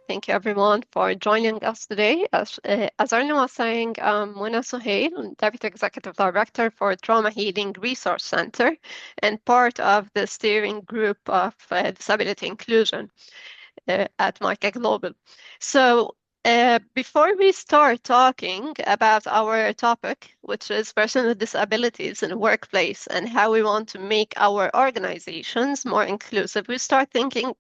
Thank you, everyone, for joining us today. As Arna was saying, I'm Mona Suhail, Deputy Executive Director for Trauma Healing Resource Center and part of the steering group of disability inclusion at Micah Global. So before we start talking about our topic, which is persons with disabilities in the workplace and how we want to make our organizations more inclusive, we start thinking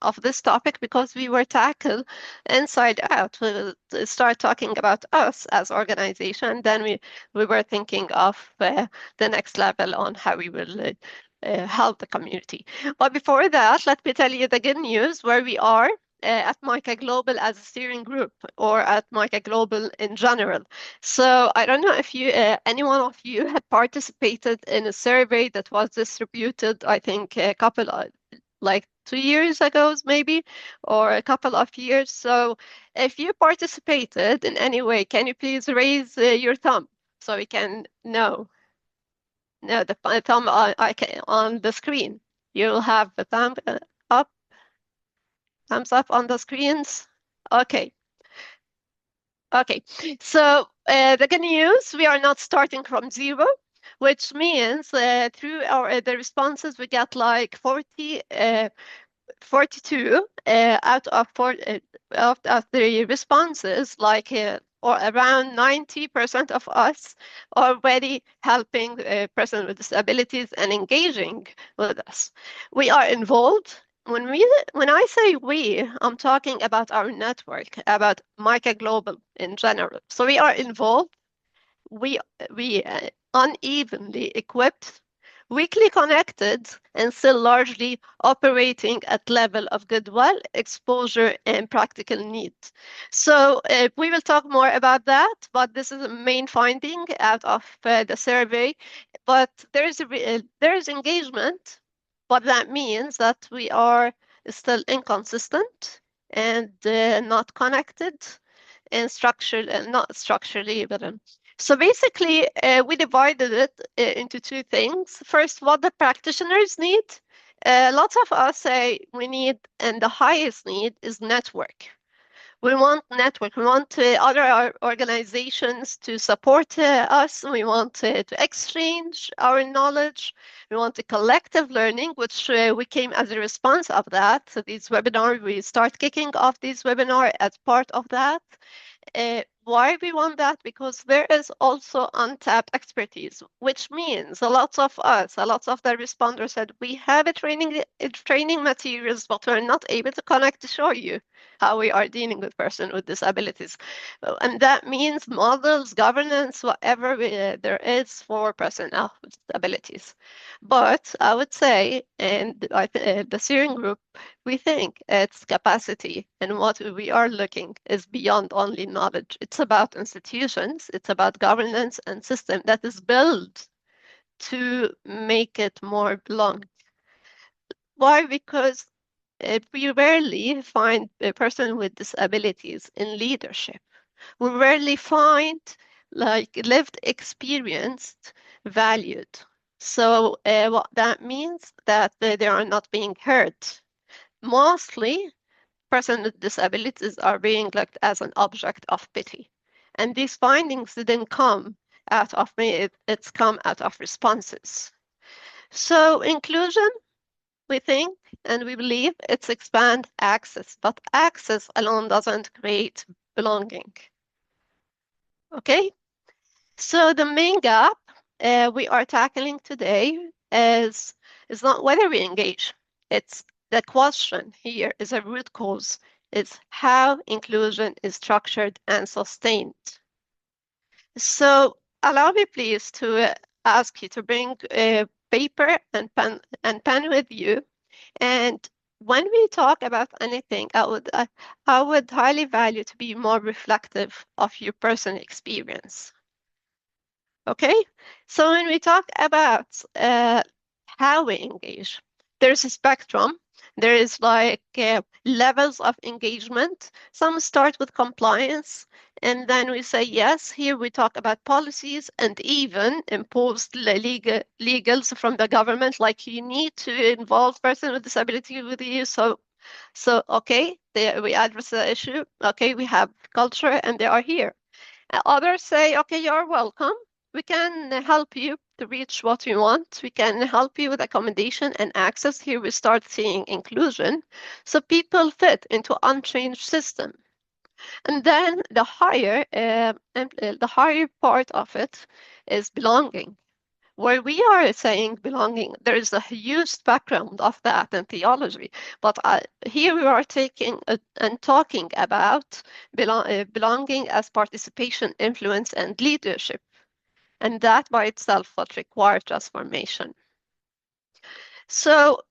of this topic because we were tackled inside out. We start talking about us as organization, then we were thinking of the next level on how we will help the community. But before that, let me tell you the good news where we are at Micah Global as a steering group or at Micah Global in general. So I don't know if you, any one of you had participated in a survey that was distributed, I think a couple of, like 2 years ago, maybe, or a couple of years. So if you participated in any way, can you please raise your thumb so we can know? No, the thumb on the screen. You'll have the thumb up, thumbs up on the screens. Okay. Okay. So the good news, we are not starting from zero, which means through the responses we get like 42 out of the responses, like or around 90% of us are already helping persons with disabilities and engaging with us. We are involved. When I say we, I'm talking about our network, about Micah Global in general. So we are involved. We unevenly equipped, weakly connected, and still largely operating at level of goodwill, exposure, and practical need. So we will talk more about that, but this is a main finding out of the survey. But there is engagement, but that means that we are still inconsistent and not connected and structured, and not structurally, but so basically, we divided it into two things. First, what the practitioners need. Lots of us say we need, and the highest need is network. We want network. We want other organizations to support us. We want to exchange our knowledge. We want a collective learning, which we came as a response of that. So these webinars, we start kicking off these webinars as part of that. Why we want that? Because there is also untapped expertise, which means a lot of the responders said we have training materials, but we're not able to connect to show you how we are dealing with persons with disabilities. And that means models, governance, whatever there is for personnel with disabilities. But I would say, and the steering group, we think it's capacity, and what we are looking is beyond only knowledge. It's about institutions, it's about governance and system that is built to make it more belong. Why? Because we rarely find a person with disabilities in leadership. We rarely find like lived experience valued. So what that means that they are not being heard. Mostly, persons with disabilities are being looked as an object of pity. And these findings didn't come out of me, it's come out of responses. So inclusion, we think, and we believe it's expand access, but access alone doesn't create belonging. Okay? So the main gap we are tackling today is not whether we engage, it's the question here is a root cause. It's how inclusion is structured and sustained. So allow me please to ask you to bring paper and pen with you. And when we talk about anything, I would highly value to be more reflective of your personal experience. Okay, so when we talk about how we engage, there's a spectrum. There is like levels of engagement. Some start with compliance, and then we say, yes, here we talk about policies and even imposed legals from the government, like you need to involve persons with disability with you. So So, okay, we address the issue. Okay, we have culture and they are here. Others say, okay, you're welcome. We can help you to reach what you want. We can help you with accommodation and access. Here we start seeing inclusion. So people fit into unchanged system. And then the higher part of it is belonging. Where we are saying belonging, there is a huge background of that in theology. But here we are taking and talking about belonging as participation, influence, and leadership. And that by itself would require transformation. So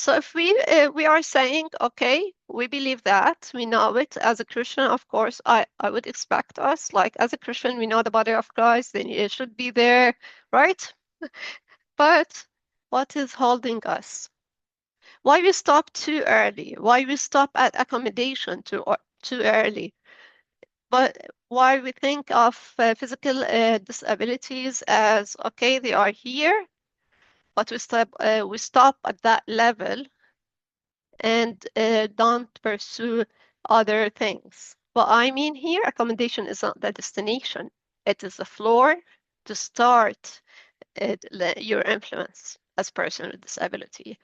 if we are saying, okay, we believe that, we know it as a Christian, of course, I would expect us, like as a Christian, we know the body of Christ, then it should be there, right? But what is holding us? Why we stop too early? Why we stop at accommodation too early? But why we think of physical disabilities as, okay, they are here, but we stop at that level and don't pursue other things. What I mean here, accommodation is not the destination. It is a floor to start your influence as a person with disability.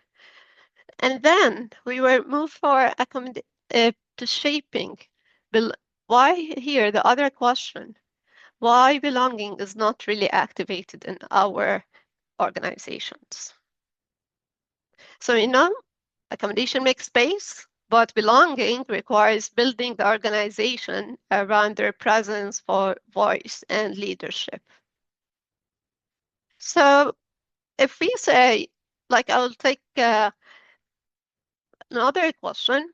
And then we will move for to shaping. Why here, the other question, why belonging is not really activated in our organizations. So, accommodation makes space, but belonging requires building the organization around their presence for voice and leadership. So if we say, like, I'll take another question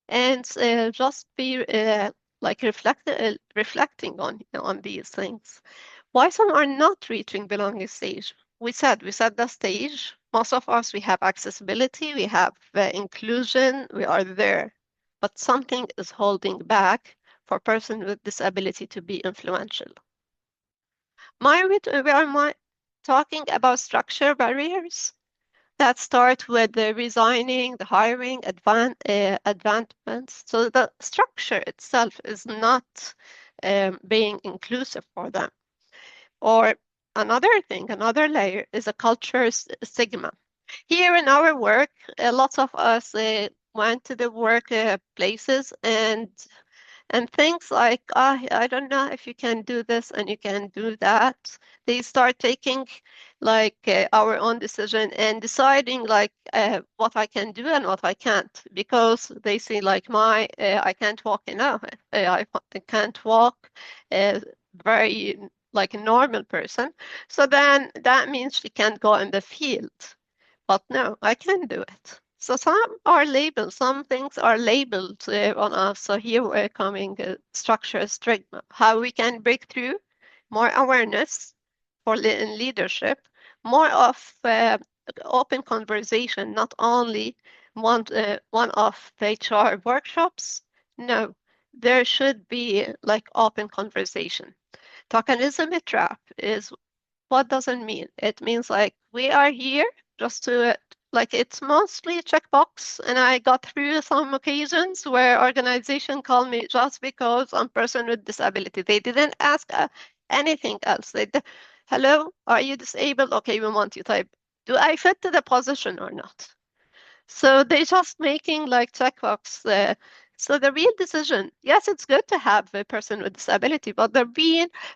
and just be like reflecting on these things. Why some are not reaching belonging stage? We set the stage. Most of us, we have accessibility, we have inclusion, we are there. But something is holding back for a person with disability to be influential. We are talking about structure barriers that start with the resigning, the hiring, advancements. So the structure itself is not being inclusive for them. Or another layer is a culture stigma. Here in our work, lots of us went to the work places and things like, I don't know if you can do this and you can do that. They start taking like our own decision and deciding like what I can do and what I can't, because they see like I can't walk enough. I can't walk very like a normal person. So then that means she can't go in the field. But no, I can do it. So some are labeled, some things are labeled on us. So here we're coming structure stigma, how we can break through, more awareness for in leadership, more of open conversation, not only one of the HR workshops. No, there should be like open conversation. Tokenism trap is what does it mean? It means like we are here just to like it's mostly a checkbox, and I got through some occasions where organization called me just because I'm a person with disability. They didn't ask anything else. Hello, are you disabled? Okay, we want you type. Do I fit to the position or not? So they're just making like checkbox. So the real decision, yes, it's good to have a person with disability, but the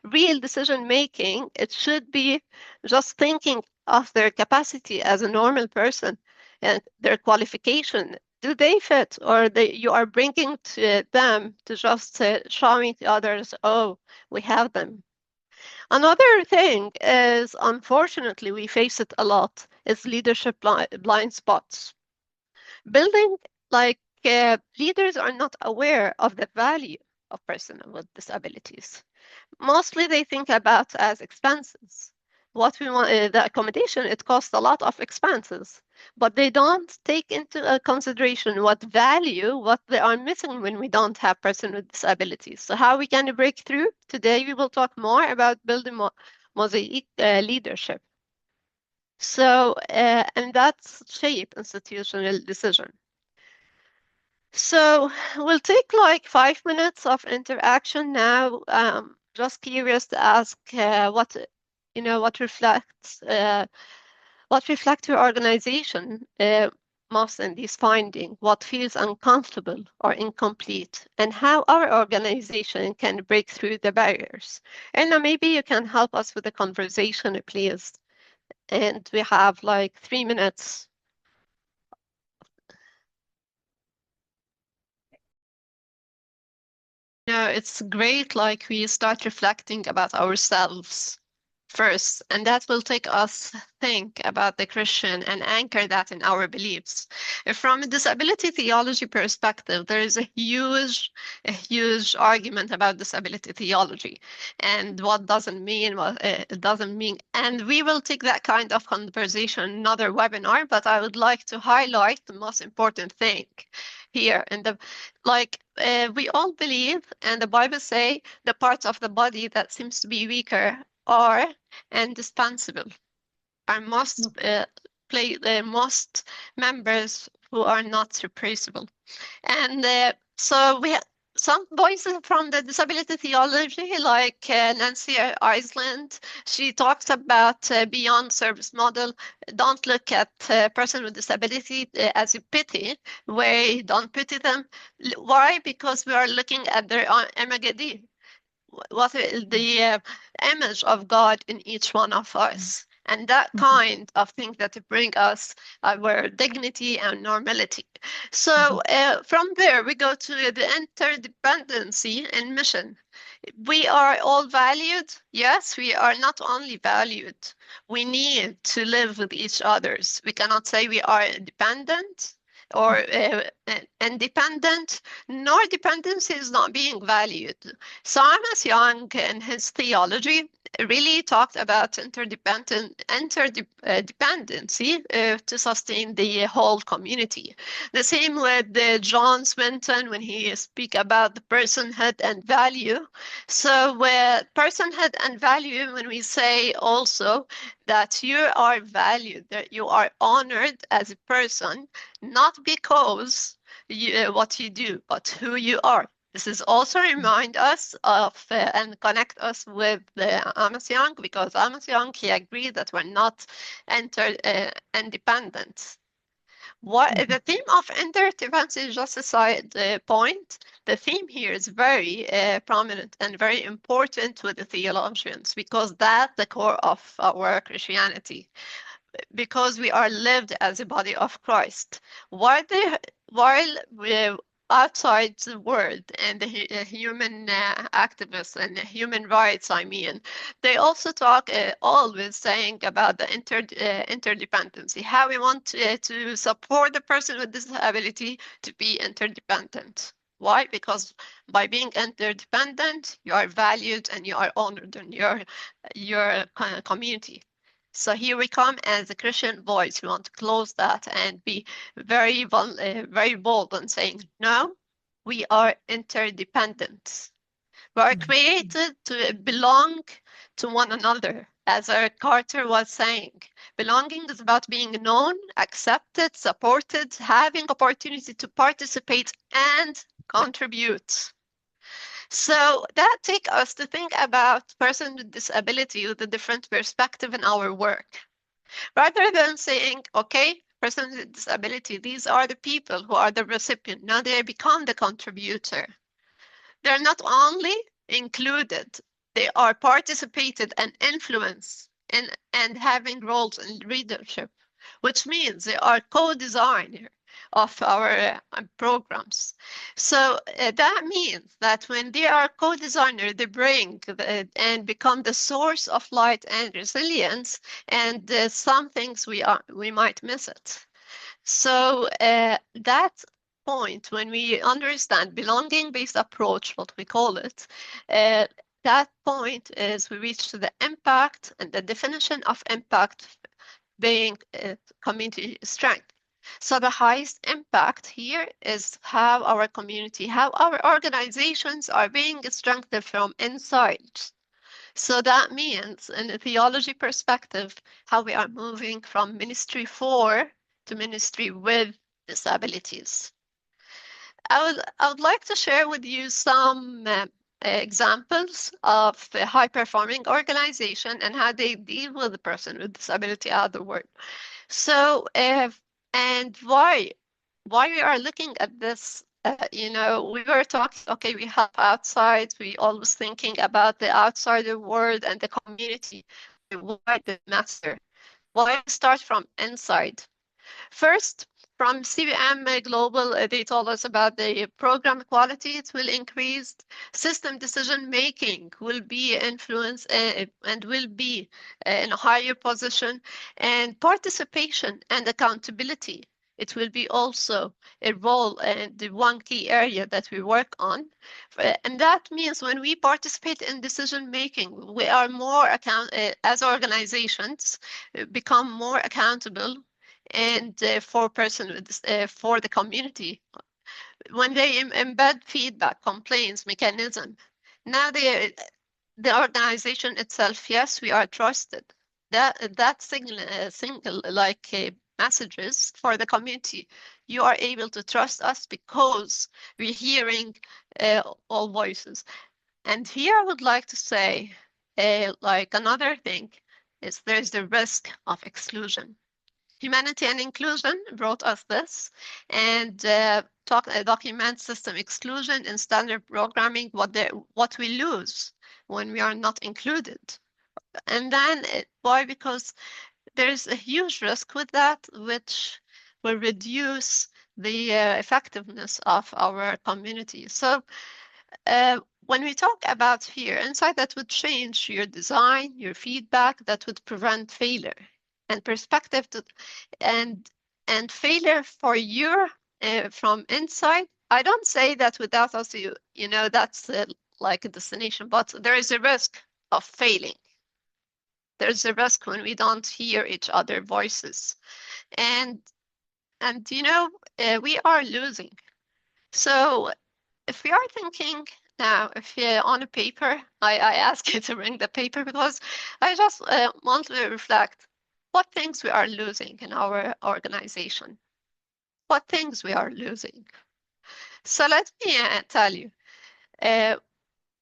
real decision making, it should be just thinking of their capacity as a normal person and their qualification. Do they fit, or you are bringing to them to just showing to others, oh, we have them. Another thing is, unfortunately, we face it a lot, is leadership blind spots. Building like leaders are not aware of the value of persons with disabilities. Mostly they think about as expenses. What we want, the accommodation, it costs a lot of expenses, but they don't take into consideration what value, what they are missing when we don't have person with disabilities. So how we can break through? Today we will talk more about building Mosaic leadership. So, and that's shape institutional decision. So we'll take like 5 minutes of interaction now. Just curious to ask what what reflects your organization most in these findings, what feels uncomfortable or incomplete, and how our organization can break through the barriers. And now maybe you can help us with the conversation, please. And we have like 3 minutes. No, it's great. Like we start reflecting about ourselves first, and that will take us think about the Christian and anchor that in our beliefs. From a disability theology perspective, there is a huge argument about disability theology and what doesn't mean, what it doesn't mean. And we will take that kind of conversation in another webinar, but I would like to highlight the most important thing here. And we all believe, and the Bible say the parts of the body that seems to be weaker are indispensable. Are must play the most members who are not replaceable. And so we have some voices from the disability theology, like Nancy Iceland. She talks about beyond service model. Don't look at person with disability as a pity, where don't pity them. Why? Because we are looking at their MGD. What is the image of God in each one of us? And that kind of thing that bring us our dignity and normality. So from there, we go to the interdependency and mission. We are all valued. Yes, we are not only valued. We need to live with each others. We cannot say we are dependent or independent, nor dependency is not being valued. Thomas Young, in his theology, really talked about interdependency to sustain the whole community. The same with John Swinton when he speak about the personhood and value. So personhood and value, when we say also that you are valued, that you are honored as a person, not because what you do, but who you are. This is also remind us of and connect us with Amos Young, because Amos Young, he agreed that we're not independent. The theme of interdependence is just a side point. The theme here is very prominent and very important with the theologians, because that's the core of our Christianity, because we are lived as a body of Christ. While outside the world and the human activists and human rights, I mean, they also talk always saying about the interdependency, how we want to support the person with disability to be interdependent. Why? Because by being interdependent, you are valued and you are honored in your community. So here we come as a Christian voice. We want to close that and be very bold on saying, no, we are interdependent. We are created to belong to one another. As Eric Carter was saying, belonging is about being known, accepted, supported, having opportunity to participate and contribute. So that takes us to think about person with disability with a different perspective in our work. Rather than saying, okay, person with disability, these are the people who are the recipient. Now they become the contributor. They're not only included, they are participated and influenced and having roles in leadership, which means they are co-designer of our programs. So that means that when they are co-designer, they bring and become the source of light and resilience, and some things we might miss it. So that point, when we understand belonging-based approach, what we call it, that point is we reach to the impact and the definition of impact being community strength. So the highest impact here is how our community, how our organizations are being strengthened from inside. So that means, in a theology perspective, how we are moving from ministry for to ministry with disabilities. I would like to share with you some examples of a high-performing organization and how they deal with the person with disability out the world. So, and why we are looking at this, we were talking, okay, we help outside, we always thinking about the outsider world and the community. Why the master? Why start from inside? First, from CBM Global, they told us about the program quality. It will increase. System decision making will be influenced and will be in a higher position. And participation and accountability. It will be also a role and the one key area that we work on. And that means when we participate in decision making, we are more as organizations, become more accountable and for person with for the community when they embed feedback complaints mechanism. Now the organization itself, yes, we are trusted. That single like messages for the community, you are able to trust us because we're hearing all voices. And here I would like to say like another thing is there's the risk of exclusion. Humanity and Inclusion brought us this and document system exclusion in standard programming, what we lose when we are not included. And then why? Because there's a huge risk with that, which will reduce the effectiveness of our community. So when we talk about here, insight that would change your design, your feedback, that would prevent failure and perspective to, and and failure for your from inside. I don't say that without us, that's like a destination, but there is a risk of failing. There's a risk when we don't hear each other voices, and we are losing. So if we are thinking now, if you're on a paper, I ask you to bring the paper because I just want to reflect what things we are losing in our organization, what things we are losing. So let me tell you, uh,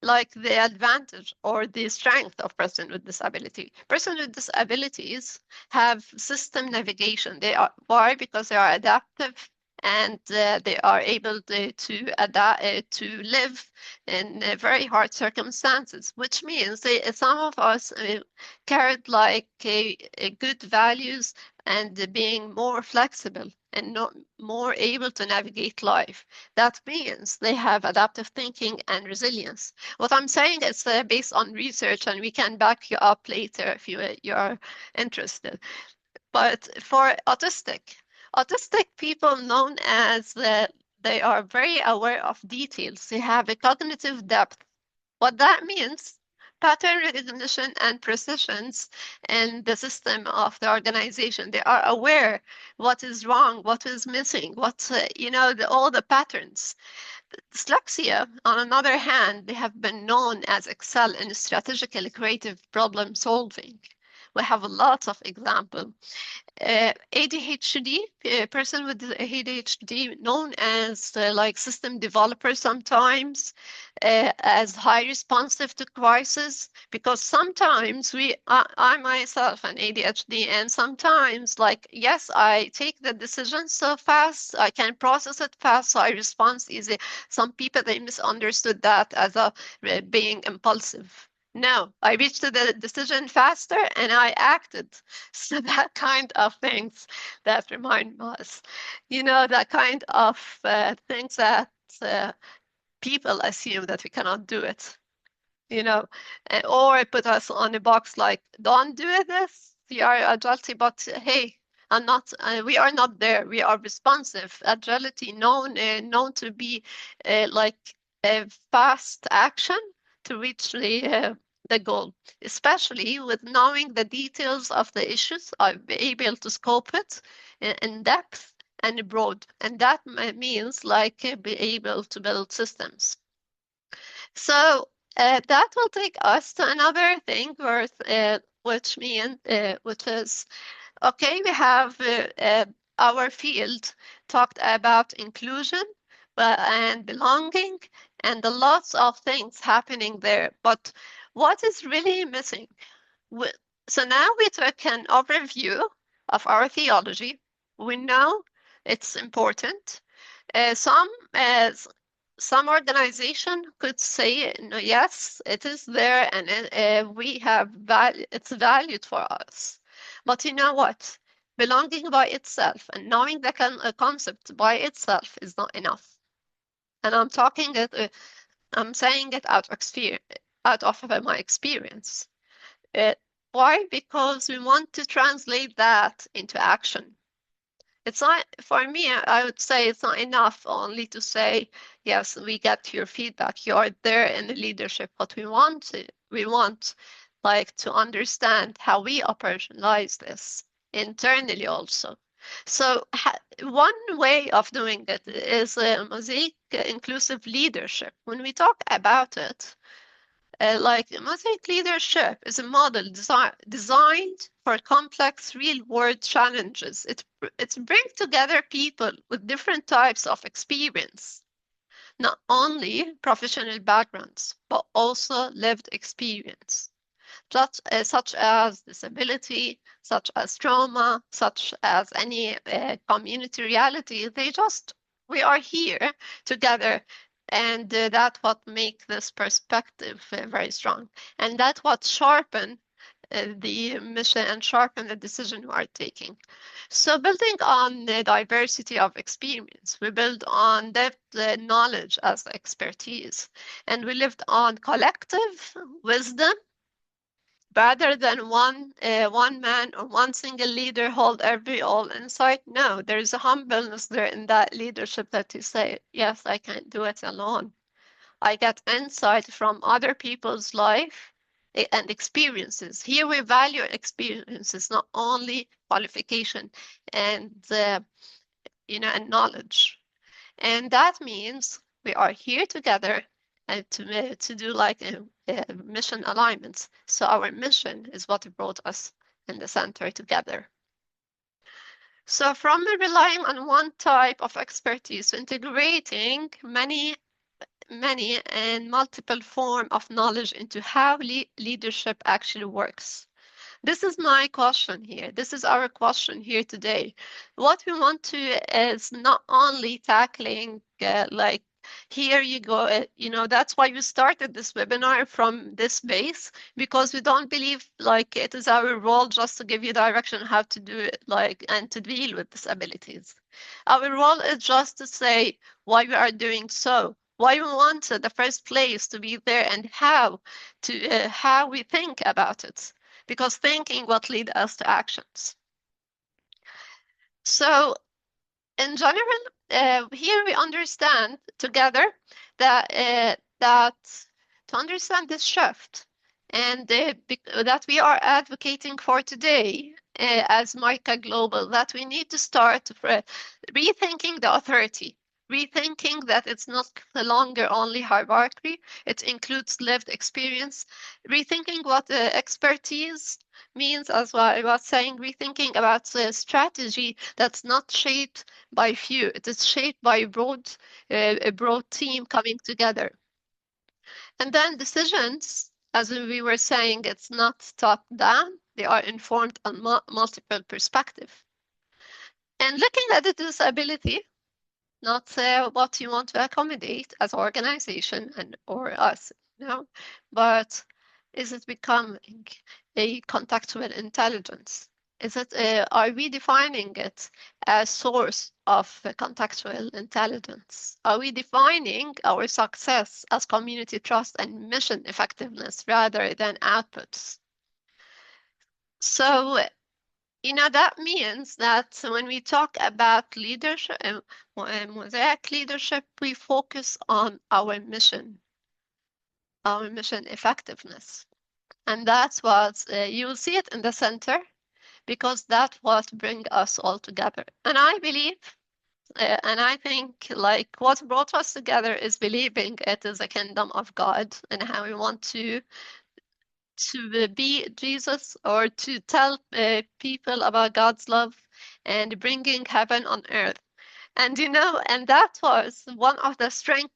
like the advantage or the strength of person with disability. Person with disabilities have system navigation. Why? Because they are adaptive and they are able to adapt to live in very hard circumstances, which means some of us carried like good values and being more flexible and not more able to navigate life. That means they have adaptive thinking and resilience. What I'm saying is based on research, and we can back you up later if you are interested. But for autistic people known as they are very aware of details. They have a cognitive depth. What that means, pattern recognition and precisions in the system of the organization. They are aware what is wrong, what is missing, all the patterns. Dyslexia, on another hand, they have been known as excel in strategically creative problem solving. We have lots of examples. ADHD, person with ADHD, known as like system developer sometimes, as high responsive to crisis, because sometimes I myself an ADHD, and sometimes like, yes, I take the decision so fast, I can process it fast, so I respond easy. Some people, they misunderstood that as being impulsive. No, I reached the decision faster and I acted. So that kind of things that remind us, that kind of things that people assume that we cannot do it, or put us on a box like, don't do this, we are agility, but hey, I'm not, we are not there. We are responsive. Agility known to be like a fast action to reach the goal, especially with knowing the details of the issues. I'll be able to scope it in depth and broad, and that means like be able to build systems. So that will take us to another thing which is, okay, we have our field talked about inclusion, and belonging, and lots of things happening there. But what is really missing? So now we took an overview of our theology. We know it's important. Some organization could say, no, yes, it is there, and we have it's valued for us. But you know what? Belonging by itself and knowing the concept by itself is not enough. And I'm saying it out of my experience. Uh, why? Because we want to translate that into action. It's not, for me, I would say it's not enough only to say, yes, we get your feedback. You are there in the leadership. What we want like to understand how we operationalize this internally also. So one way of doing it is Mosaic Inclusive Leadership. When we talk about it, like Mosaic Leadership is a model designed for complex real-world challenges. It brings together people with different types of experience, not only professional backgrounds, but also lived experience, such as disability, such as trauma, such as any community reality. We are here together, and that's what makes this perspective very strong. And that's what sharpen the mission and sharpen the decision we are taking. So building on the diversity of experience, we build on depth knowledge as expertise, and we lived on collective wisdom rather than one man or one single leader hold every all insight. No, there's a humbleness there in that leadership that you say, yes, I can't do it alone. I get insight from other people's life and experiences. Here we value experiences, not only qualification and and knowledge. And that means we are here together and to do like mission alignments. So our mission is what brought us in the center together. So from relying on one type of expertise to integrating many and multiple form of knowledge into how leadership actually works. This is my question here. This is our question here today. What we want to is not only tackling like here you go, that's why we started this webinar from this base, because we don't believe like it is our role just to give you direction how to do it, like, and to deal with disabilities. Our role is just to say why we are doing so, why we want the first place to be there, and how we think about it, because thinking what lead us to actions. So in general, here we understand together that to understand this shift and that we are advocating for today as Micah Global, that we need to start rethinking the authority, rethinking that it's not longer only hierarchy, it includes lived experience, rethinking what expertise means, as well. I was saying, rethinking about the strategy that's not shaped by few. It is shaped by a broad team coming together. And then decisions, as we were saying, it's not top down. They are informed on multiple perspectives. And looking at the disability, not what you want to accommodate as organization or us, but is it becoming a contextual intelligence? Are we defining it as source of contextual intelligence? Are we defining our success as community trust and mission effectiveness rather than outputs? So, that means that when we talk about leadership, Mosaic leadership, we focus on our mission effectiveness. And that's what you'll see it in the center, because that's what brings us all together. And I believe, and I think like what brought us together is believing it is a kingdom of God and how we want to be Jesus, or to tell people about God's love and bringing heaven on earth. And and that was one of the strengths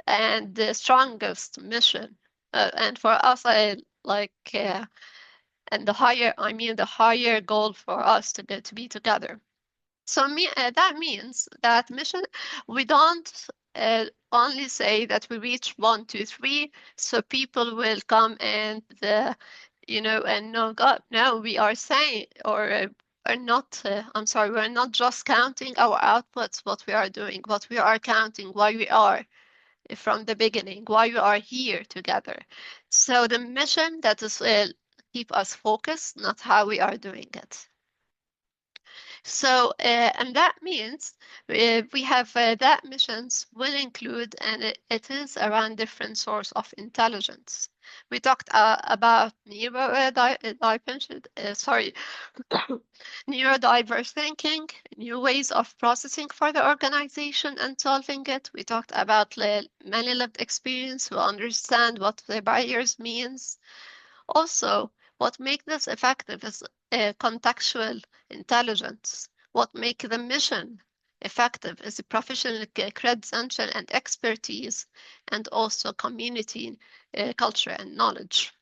and the strongest mission. And for us, and the higher goal for us to get to be together. So that means that mission, we don't only say that we reach 1, 2, 3, so people will come and and know God. No, we are saying, or are not. I'm sorry, we're not just counting our outputs, what we are doing, but we are counting why we are from the beginning, why we are here together. So the mission that is keep us focused, not how we are doing it. So, and that means we have that missions will include, and it is around different source of intelligence. We talked about neurodiverse thinking, new ways of processing for the organization and solving it. We talked about many lived experience who understand what the barriers means. Also, what makes this effective is contextual intelligence. What makes the mission effective is the professional credential and expertise, and also community culture and knowledge.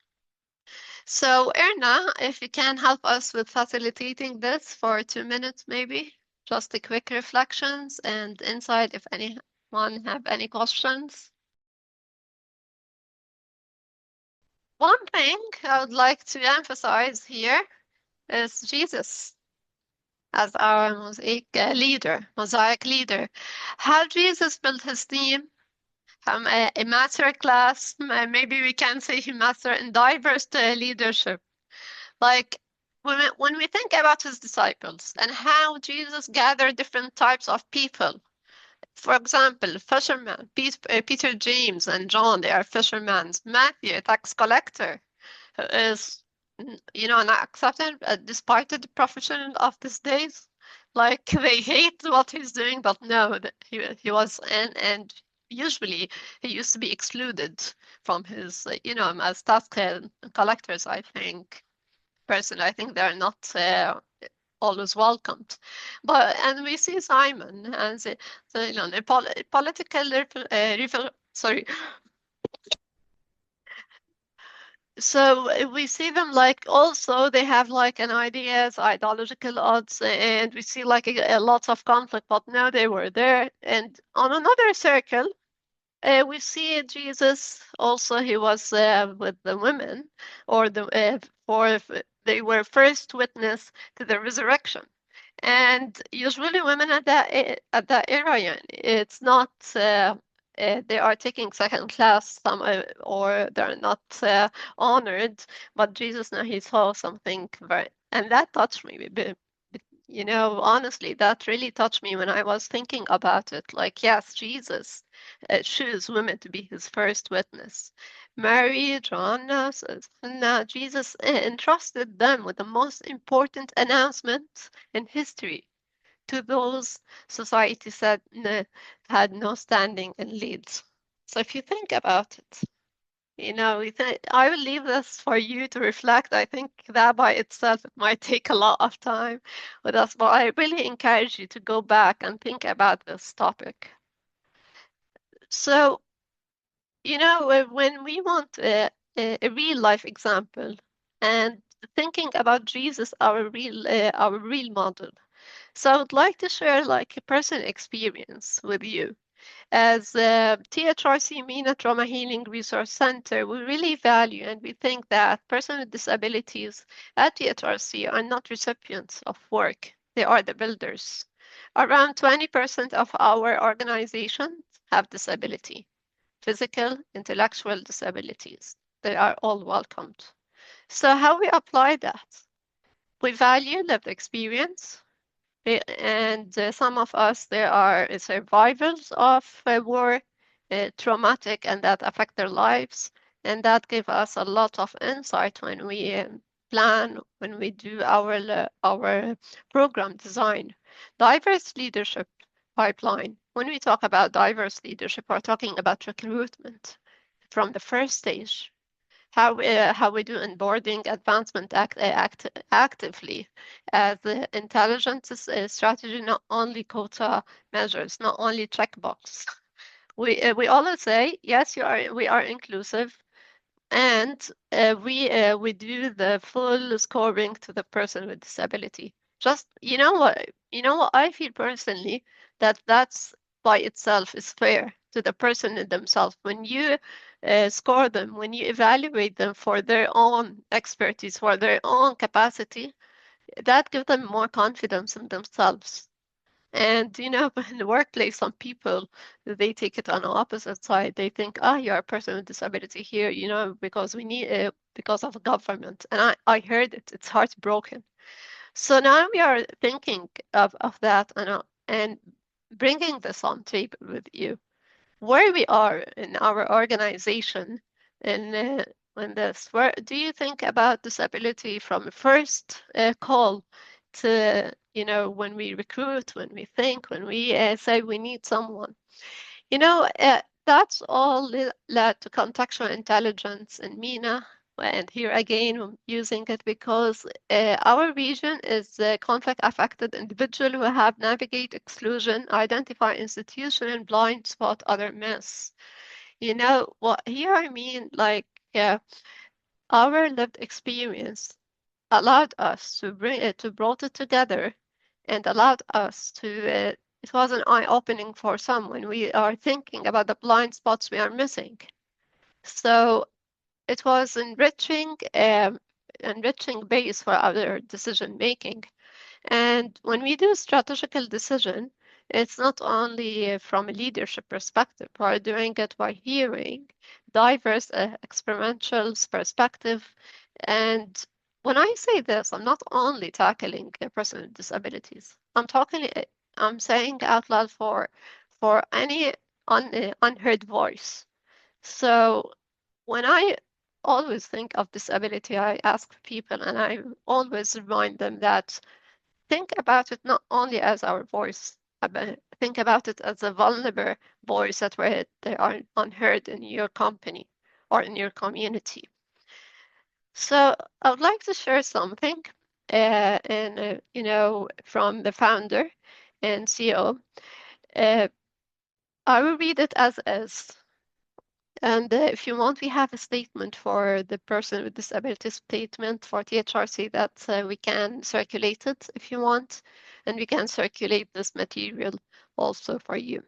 So, Erna, if you can help us with facilitating this for 2 minutes, maybe just a quick reflections and insight if anyone have any questions. One thing I would like to emphasize here is Jesus as our Mosaic leader. How Jesus built his team from a master class, maybe we can say he mastered in diverse leadership. Like when we think about his disciples and how Jesus gathered different types of people. For example, fishermen, Peter, James, and John, they are fishermen. Matthew, a tax collector, is not accepted despite the profession of these days. Like they hate what he's doing, but no, he was in, and usually he used to be excluded from his as tax collectors. I think personally, I think they're not always welcomed. And we see Simon and the political sorry. So we see them like also they have like an ideas, ideological odds, and we see like a lots of conflict, but no, they were there. And on another circle, we see Jesus also, he was with the women, or they were first witness to the resurrection. And usually women at that era, it's not they are taking second class, or they're not honored. But Jesus, now he saw something very, and that touched me. Honestly, that really touched me when I was thinking about it. Like, yes, Jesus chose women to be his first witness. Mary, Joanna, Susanna, Jesus entrusted them with the most important announcement in history to those society said had no standing and leads. So if you think about it, I will leave this for you to reflect. I think that by itself it might take a lot of time with us, but I really encourage you to go back and think about this topic. So, when we want a real life example and thinking about Jesus, our real model. So I would like to share like a personal experience with you. As THRC MENA Trauma Healing Resource Center, we really value and we think that persons with disabilities at THRC are not recipients of work, they are the builders. Around 20% of our organizations have disability, physical, intellectual disabilities. They are all welcomed. So how we apply that? We value lived experience, and some of us, there are survivors of war, traumatic, and that affect their lives. And that give us a lot of insight when we plan, when we do our program design. Diverse leadership pipeline. When we talk about diverse leadership, we're talking about recruitment from the first stage. how we do onboarding advancement actively as intelligence strategy, not only quota measures, not only checkbox. We always say yes, we are inclusive, and we do the full scoring to the person with disability. Just you know what I feel personally, that's by itself is fair to the person in themselves. When you score them, when you evaluate them for their own expertise, for their own capacity, that gives them more confidence in themselves. And in the workplace, some people they take it on the opposite side. They think, you're a person with disability here, because we need because of government. And I heard it. It's heartbroken. So now we are thinking of that and bringing this on table with you where we are in our organization and in this. Where do you think about disability from first call to, when we recruit, when we think, when we say we need someone? That's all led to contextual intelligence in MENA. And here again, I'm using it because our region is conflict affected individual who have navigate exclusion, identify institutional blind spot, other miss. What here I mean, like our lived experience allowed us to bring it to brought it together and allowed us to it was an eye-opening for some when we are thinking about the blind spots we are missing. So it was enriching base for our decision making. And when we do strategical decision, it's not only from a leadership perspective, we're doing it by hearing diverse experiential perspective. And when I say this, I'm not only tackling a person with disabilities. I'm saying out loud for any unheard voice. So when I always think of disability, I ask people and I always remind them that think about it not only as our voice, but think about it as a vulnerable voice that they are unheard in your company or in your community. So I would like to share something, from the founder and CEO. I will read it as is. And if you want, we have a statement for the person with disability statement for THRC that we can circulate it if you want, and we can circulate this material also for you.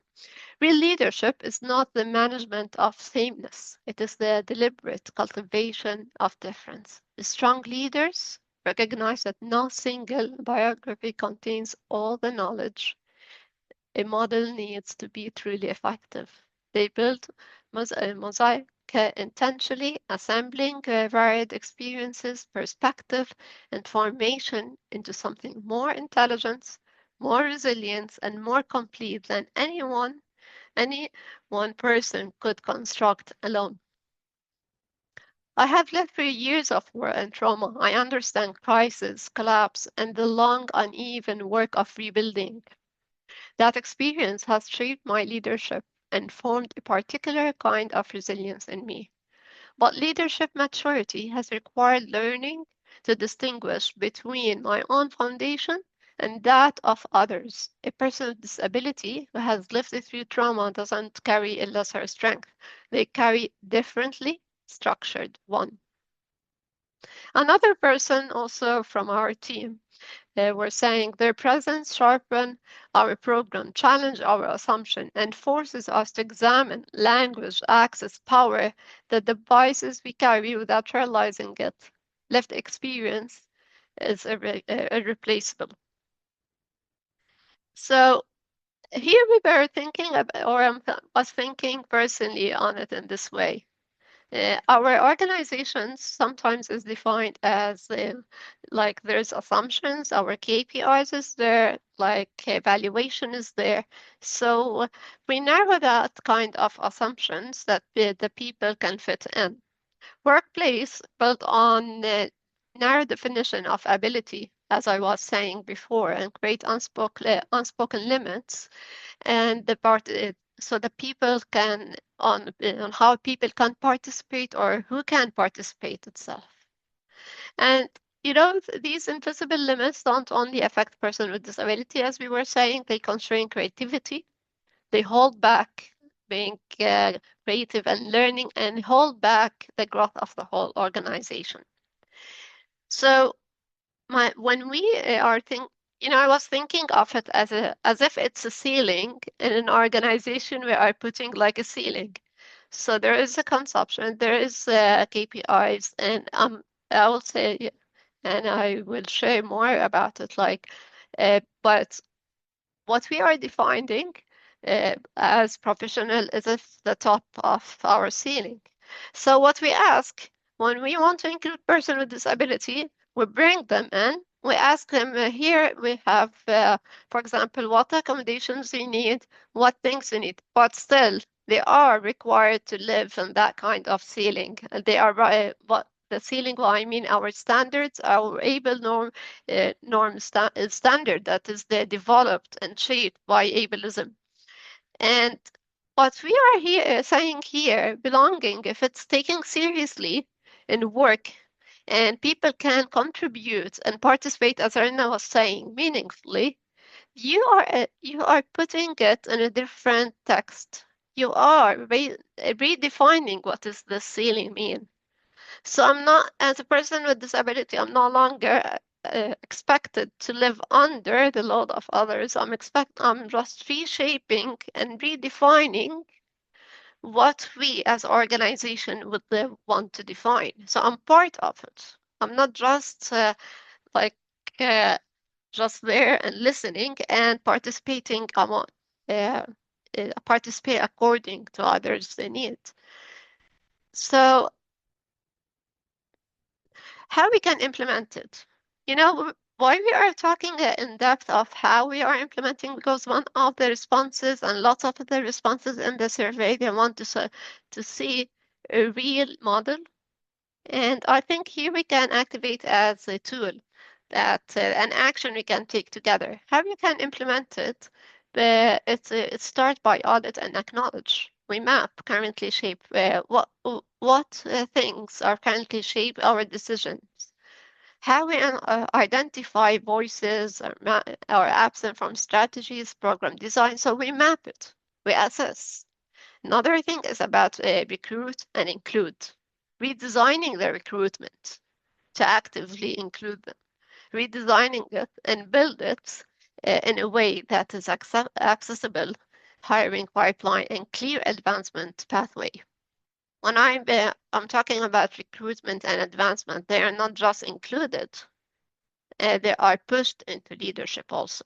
Real leadership is not the management of sameness. It is the deliberate cultivation of difference. The strong leaders recognize that no single biography contains all the knowledge. A model needs to be truly effective. They build a mosaic intentionally, assembling varied experiences, perspective, and formation into something more intelligent, more resilient, and more complete than any one person could construct alone. I have lived through years of war and trauma. I understand crisis, collapse, and the long, uneven work of rebuilding. That experience has shaped my leadership and formed a particular kind of resilience in me. But leadership maturity has required learning to distinguish between my own foundation and that of others. A person with disability who has lived through trauma doesn't carry a lesser strength. They carry differently structured one. Another person also from our team were saying their presence sharpen our program, challenge our assumption, and forces us to examine language, access, power, the devices we carry without realizing it. Lived experience is irreplaceable. So here we were thinking about, or I was thinking personally on it in this way. Our organization sometimes is defined as like there's assumptions, our KPIs is there, like evaluation is there. So we narrow that kind of assumptions that the people can fit in. Workplace built on narrow definition of ability, as I was saying before, and create unspoken limits. And so that people can, on how people can participate or who can participate itself. And these invisible limits don't only affect person with disability, as we were saying, they constrain creativity. They hold back being creative and learning, and hold back the growth of the whole organization. So when we are I was thinking of it as if it's a ceiling in an organization. We are putting like a ceiling. So there is a consumption, there is KPIs, and I will say, and I will share more about it. But what we are defining as professional is at the top of our ceiling. So what we ask when we want to include person with disability, we bring them in. We ask them, here we have, for example, what accommodations you need, what things you need, but still they are required to live in that kind of ceiling. They are what the ceiling, well, I mean our standards, our able standard that is developed and shaped by ableism. And what we are here saying here, belonging, if it's taken seriously in work and people can contribute and participate, as Arina was saying, meaningfully, you are putting it in a different text. You are redefining what does the ceiling mean. So I'm not, as a person with disability, I'm no longer expected to live under the load of others. I'm just reshaping and redefining what we as organization would want to define. So I'm part of it. I'm not just like uh, just there and listening and participating. Participate according to others' needs. So how we can implement it. Why we are talking in depth of how we are implementing, because one of the responses and lots of the responses in the survey, they want to see a real model. And I think here we can activate as a tool that an action we can take together. How you can implement it, it starts by audit and acknowledge. We map currently shape what things are currently shape our decisions. How we identify voices or absent from strategies, program design. So we map it, we assess. Another thing is about recruit and include. Redesigning the recruitment to actively include them. Redesigning it and build it in a way that is accessible, hiring pipeline, and clear advancement pathway. When I'm talking about recruitment and advancement, they are not just included, they are pushed into leadership also.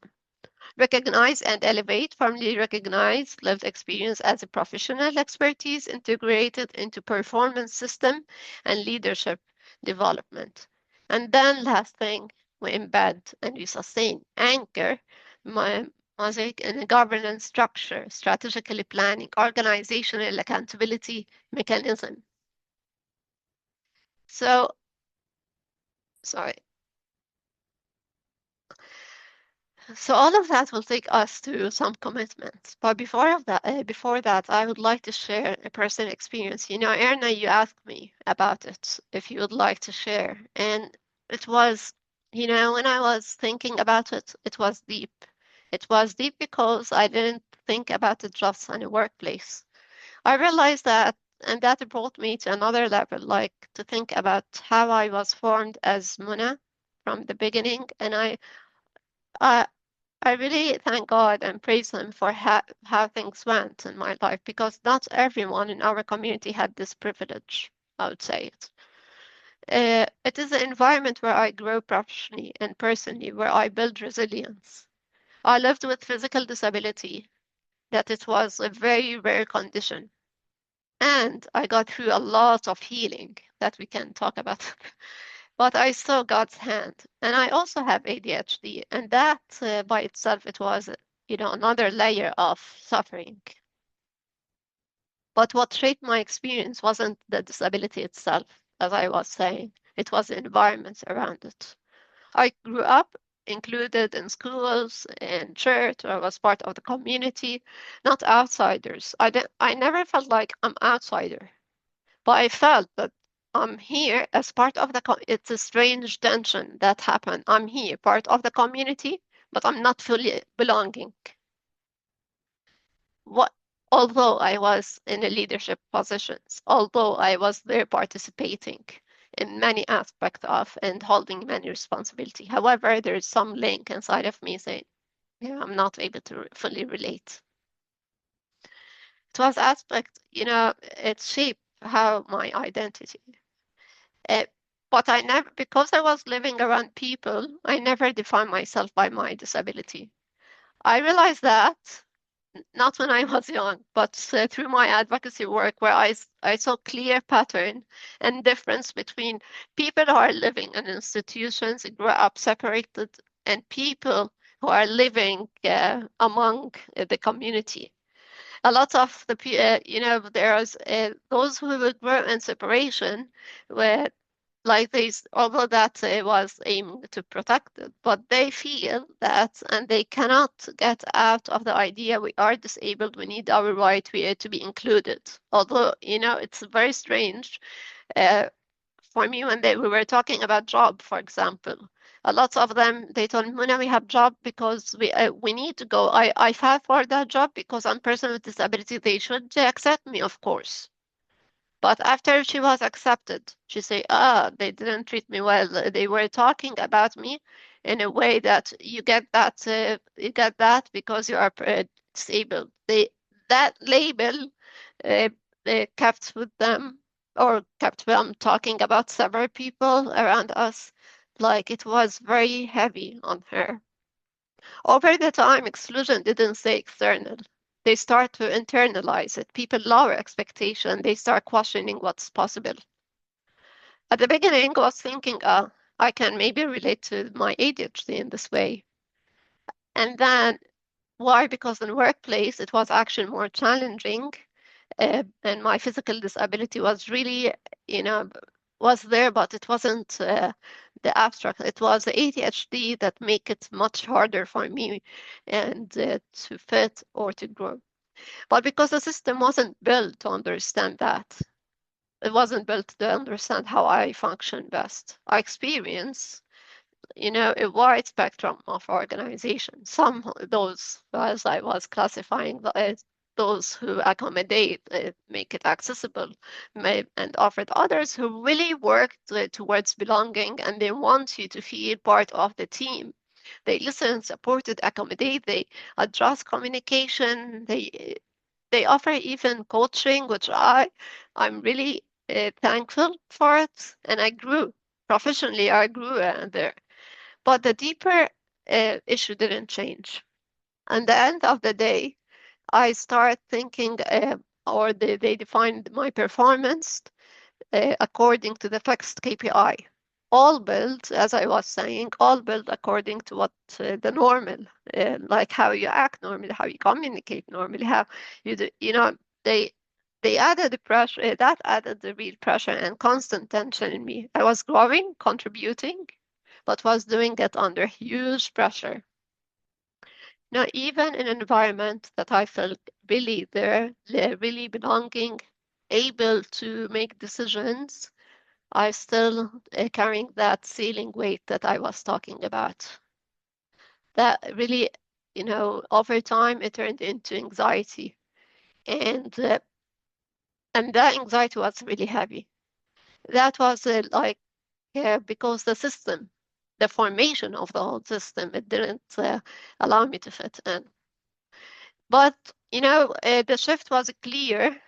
Recognize and elevate, firmly recognize lived experience as a professional expertise integrated into performance system and leadership development. And then last thing, we embed and we sustain, anchor, Mosaic in a governance structure, strategically planning, organizational accountability mechanism. So, sorry. So all of that will take us to some commitments. But before that, I would like to share a personal experience. Erna, you asked me about it, if you would like to share. And it was, when I was thinking about it, it was deep. It was deep because I didn't think about it just in a workplace. I realized that, and that brought me to another level, like to think about how I was formed as MENA from the beginning. And I really thank God and praise Him for how things went in my life, because not everyone in our community had this privilege, I would say it. It is an environment where I grow professionally and personally, where I build resilience. I lived with physical disability, that it was a very rare condition. And I got through a lot of healing that we can talk about. But I saw God's hand. And I also have ADHD. And that by itself, it was, another layer of suffering. But what shaped my experience wasn't the disability itself, as I was saying. It was the environment around it. I grew up included in schools, in church, or was part of the community, not outsiders. I never felt like I'm outsider, but I felt that I'm here as part of it's a strange tension that happened. I'm here, part of the community, but I'm not fully belonging. What, although I was in a leadership positions, although I was there participating in many aspects of and holding many responsibility. However, there is some link inside of me saying, yeah, I'm not able to fully relate. It was aspect, it shaped how my identity. Uh, but I never, because I was living around people, I never defined myself by my disability. I realized that not when I was young, but through my advocacy work, where I saw clear pattern and difference between people who are living in institutions, grew up separated, and people who are living among the community. A lot of there's those who will grow in separation, where like this, although that was aimed to protect it, but they feel that and they cannot get out of the idea we are disabled, we need our right, we are to be included. Although, it's very strange uh, for me when we were talking about job, for example. A lot of them, they told me, Muna, we have job because we need to go. I fought for that job because I'm a person with disability. They should accept me, of course. But after she was accepted, she said, they didn't treat me well. They were talking about me in a way that you get that because you are disabled. That label they kept with them or kept them talking about several people around us, like it was very heavy on her. Over the time, exclusion didn't stay external. They start to internalize it. People lower expectation. They start questioning what's possible. At the beginning, I was thinking, I can maybe relate to my ADHD in this way. And then why? Because in the workplace, it was actually more challenging. And my physical disability was really, was there, but it wasn't the abstract. It was the ADHD that make it much harder for me and to fit or to grow. But because the system wasn't built to understand that, it wasn't built to understand how I function best. I experience a wide spectrum of organizations. Some those, as I was classifying, those who accommodate, make it accessible, and offered others who really work towards belonging and they want you to feel part of the team. They listen, supported, accommodate, they address communication, they offer even coaching, which I'm really thankful for it, and I grew professionally. I grew there. But the deeper issue didn't change. And the end of the day, I start thinking, or they defined my performance according to the fixed KPI. All built, as I was saying, all built according to what the normal, like how you act normally, how you communicate normally, how you do, they added the pressure, that added the real pressure and constant tension in me. I was growing, contributing, but was doing it under huge pressure. Now, even in an environment that I felt really there, really belonging, able to make decisions, I still carrying that ceiling weight that I was talking about. That really, over time it turned into anxiety, and that anxiety was really heavy. That was like because the system, the formation of the whole system, it didn't allow me to fit in. But the shift was clear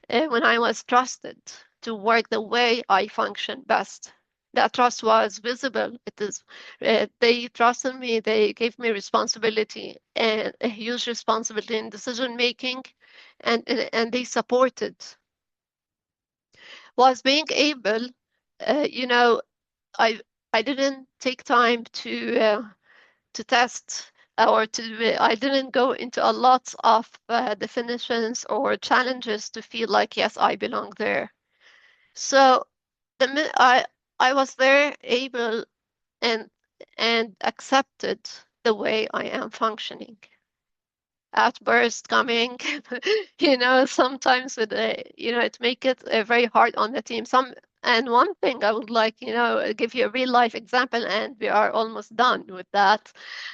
when I was trusted to work the way I function best. That trust was visible. They trusted me. They gave me responsibility and a huge responsibility in decision making, and they supported. Was being able, you know, I I didn't take time to test or I didn't go into a lot of definitions or challenges to feel like, yes, I belong there. So I was there able and and accepted the way I am functioning. Outburst coming, sometimes with it make it very hard on the team. And one thing I would like, give you a real life example, and we are almost done with that.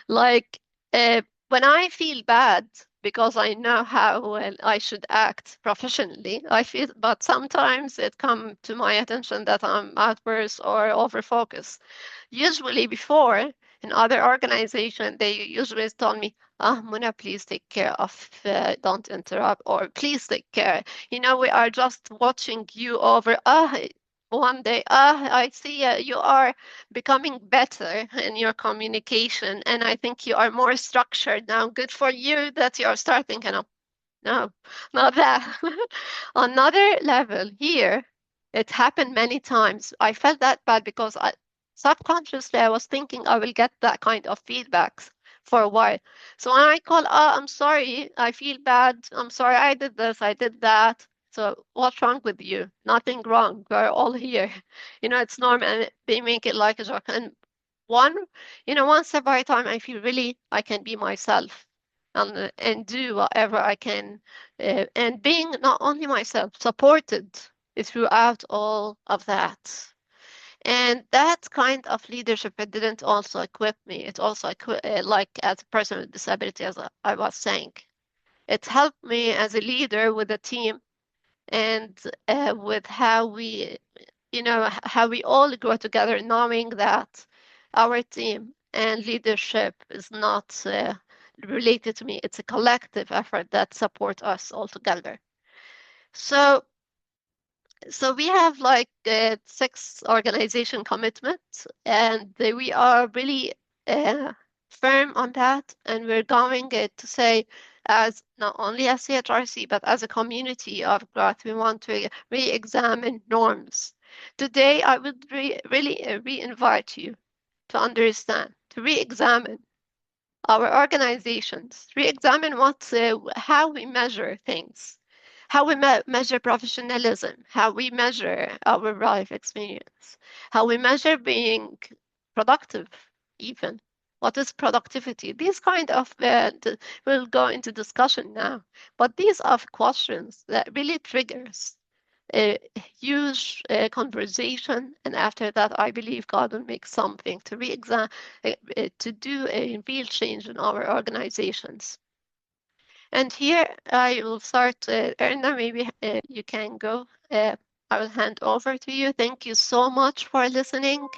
Like when I feel bad because I know how well I should act professionally, but sometimes it come to my attention that I'm outburst or overfocus. Usually before in other organization, they usually told me, Mona, please take care of, don't interrupt, or please take care. We are just watching you over. One day, I see you are becoming better in your communication, and I think you are more structured now. Good for you that you are starting. No, not that. Another level here, it happened many times. I felt that bad because subconsciously I was thinking I will get that kind of feedbacks for a while. So when I call, I'm sorry, I feel bad. I'm sorry, I did this, I did that. So what's wrong with you? Nothing wrong. We're all here. It's normal, and they make it like a joke. And one, one step at a time, I feel really I can be myself and do whatever I can, and being not only myself, supported throughout all of that. And that kind of leadership, it didn't also equip me. It also like as a person with disability, as I was saying, it helped me as a leader with a team, and with how we all grow together, knowing that our team and leadership is not related to me. It's a collective effort that support us all together. So we have like 6 organization commitments, and we are really firm on that, and we're going to say, as not only as THRC, but as a community of growth, we want to re-examine norms. Today, I would really re-invite you to understand, to re-examine our organizations, re-examine how we measure things, how we measure professionalism, how we measure our life experience, how we measure being productive, even. What is productivity? These kind of, we'll go into discussion now, but these are questions that really triggers a huge conversation, and after that, I believe God will make something to re-examine, to do a real change in our organizations. And here I will start. Erna, maybe you can go. I will hand over to you. Thank you so much for listening.